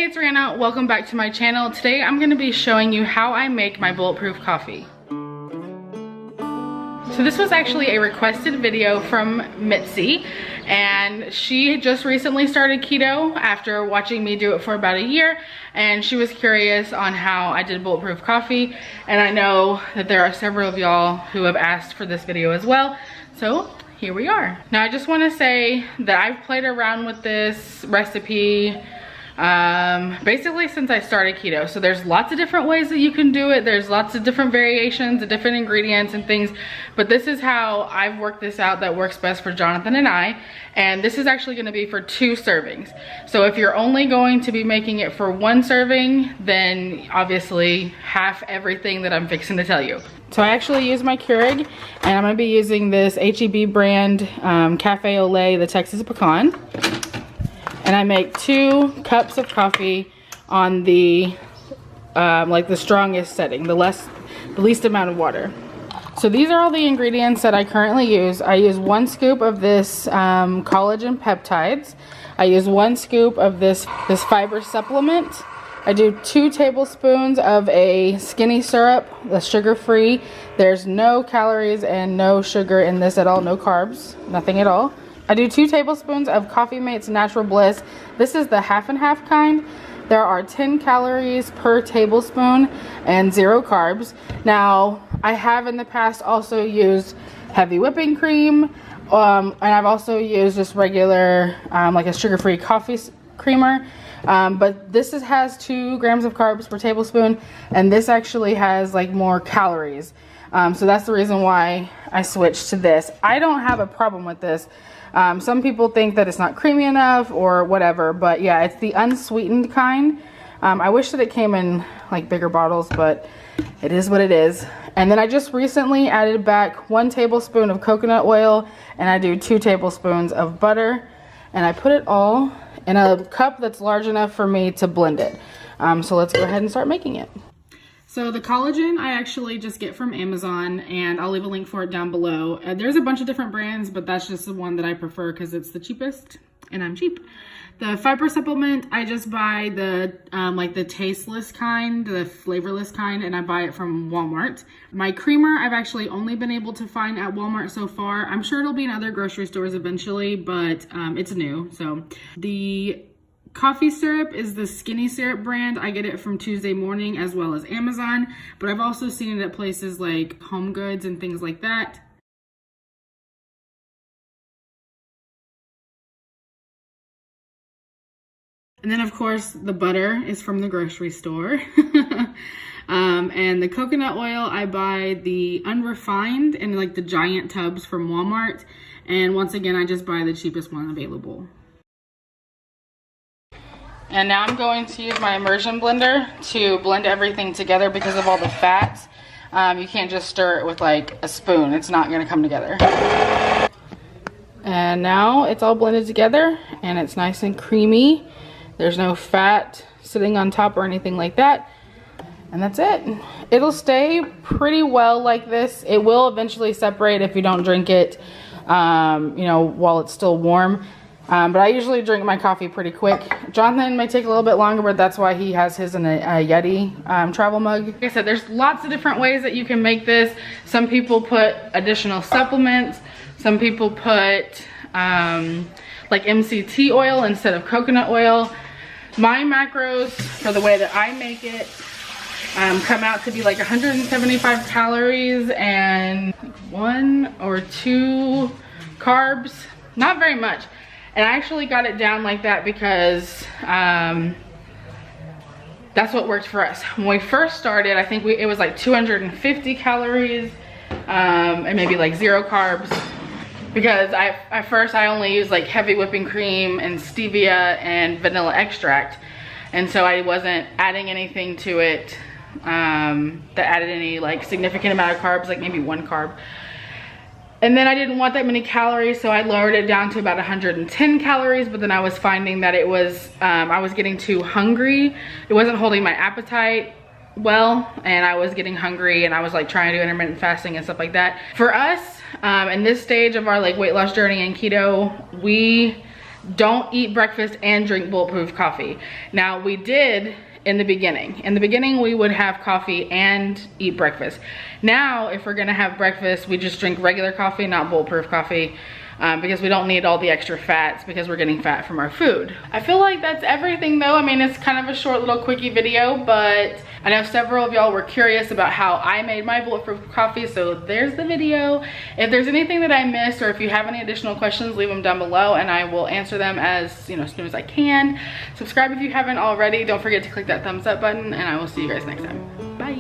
it's Rhianna. Welcome back to my channel. Today I'm going to be showing you how I make my bulletproof coffee. So this was actually a requested video from Mitzi, and she just recently started keto after watching me do it for about a year, and she was curious on how I did bulletproof coffee, and I know that there are several of y'all who have asked for this video as well, so here we are. Now I just want to say that I've played around with this recipe basically since I started keto. So there's lots of different ways that you can do it. There's lots of different variations of different ingredients and things, but this is how I've worked this out that works best for Jonathan and I. And this is actually going to be for 2 servings. So if you're only going to be making it for 1 serving, then obviously half everything that I'm fixing to tell you. So I actually use my Keurig, and I'm going to be using this HEB brand Cafe au lait, the Texas Pecan. And I make 2 cups of coffee on the like the strongest setting, the least amount of water. So these are all the ingredients that I currently use. I use 1 scoop of this collagen peptides. I use 1 scoop of this fiber supplement. I do 2 tablespoons of a skinny syrup, the sugar-free. There's no calories and no sugar in this at all, no carbs, nothing at all. I do 2 tablespoons of Coffee Mate's Natural Bliss. This is the half and half kind. There are 10 calories per tablespoon and 0 carbs. Now, I have in the past also used heavy whipping cream, and I've also used just regular, like a sugar-free coffee creamer. But this has 2 grams of carbs per tablespoon, and this actually has like more calories. So that's the reason why I switched to this. I don't have a problem with this. Some people think that it's not creamy enough or whatever, but yeah, it's the unsweetened kind. I wish that it came in like bigger bottles, but it is what it is. And then I just recently added back 1 tablespoon of coconut oil, and I do 2 tablespoons of butter, and I put it all in a cup that's large enough for me to blend it. So let's go ahead and start making it. So the collagen I actually just get from Amazon, and I'll leave a link for it down below. There's a bunch of different brands, but that's just the one that I prefer because it's the cheapest, and I'm cheap. The fiber supplement, I just buy the like the tasteless kind, the flavorless kind, and I buy it from Walmart. My creamer, I've actually only been able to find at Walmart so far. I'm sure it'll be in other grocery stores eventually, but it's new. So the coffee syrup is the Skinny Syrup brand. I get it from Tuesday Morning as well as Amazon, but I've also seen it at places like Home Goods and things like that. And then of course the butter is from the grocery store. And the coconut oil, I buy the unrefined in like the giant tubs from Walmart. And once again, I just buy the cheapest one available. And now I'm going to use my immersion blender to blend everything together because of all the fats. You can't just stir it with like a spoon. It's not going to come together. And now it's all blended together and it's nice and creamy. There's no fat sitting on top or anything like that. And that's it. It'll stay pretty well like this. It will eventually separate if you don't drink it, you know, while it's still warm. But I usually drink my coffee pretty quick. Jonathan may take a little bit longer, but that's why he has his in a Yeti travel mug. Like I said, there's lots of different ways that you can make this. Some people put additional supplements. Some people put like MCT oil instead of coconut oil. My macros for the way that I make it come out to be like 175 calories and 1 or 2 carbs. Not very much. And I actually got it down like that because that's what worked for us. When we first started, I think it was like 250 calories and maybe like 0 carbs. Because at first I only used like heavy whipping cream and stevia and vanilla extract. And so I wasn't adding anything to it that added any like significant amount of carbs, like maybe 1 carb. And then I didn't want that many calories, so I lowered it down to about 110 calories, but then I was finding that it was, I was getting too hungry. It wasn't holding my appetite well, and I was getting hungry, and I was like trying to do intermittent fasting and stuff like that. For us, in this stage of our like weight loss journey in keto, we don't eat breakfast and drink Bulletproof coffee. Now we did in the beginning. In the beginning, we would have coffee and eat breakfast. Now, if we're gonna have breakfast, we just drink regular coffee, not Bulletproof coffee, because we don't need all the extra fats because we're getting fat from our food. I feel like that's everything though. I mean, it's kind of a short little quickie video, but I know several of y'all were curious about how I made my Bulletproof coffee, so there's the video. If there's anything that I missed, or if you have any additional questions, leave them down below and I will answer them as soon as I can. Subscribe if you haven't already. Don't forget to click that thumbs up button, and I will see you guys next time. Bye.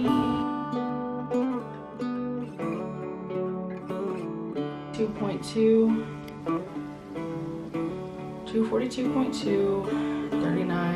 2.2, 242.2, 39.